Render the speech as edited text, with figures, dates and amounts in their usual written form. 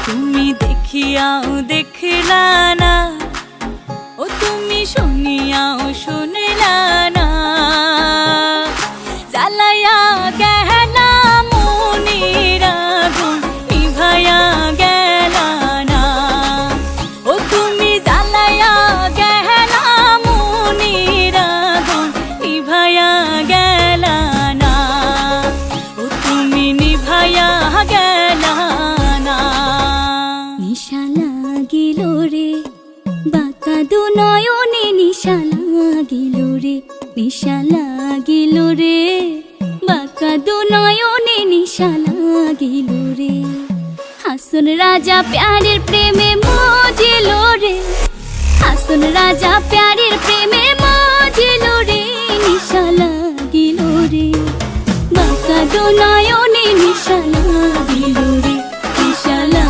তুমি দেখিয়াও দেখলা না, ও তুমি শুনিয়াও শুনলা না। জ্বালাইয়া গেলা মনের আগুন নিভাইয়া গেলা না, ও তুমি জ্বালাইয়া গেলা মনের আগুন নিভাইয়া গেলা না, ও তুমি নিভাইয়া গেলা না। নিশা লাগিল রে বাঁকা দু নয়নে, নিশা লাগিল রে, নিশা লাগিল রে বাঁকা দু নয়নে, নিশা লাগিল রে। হাসন রাজা প্যারের প্রেমে মজিল রে, হাসন রাজা প্যারের প্রেমে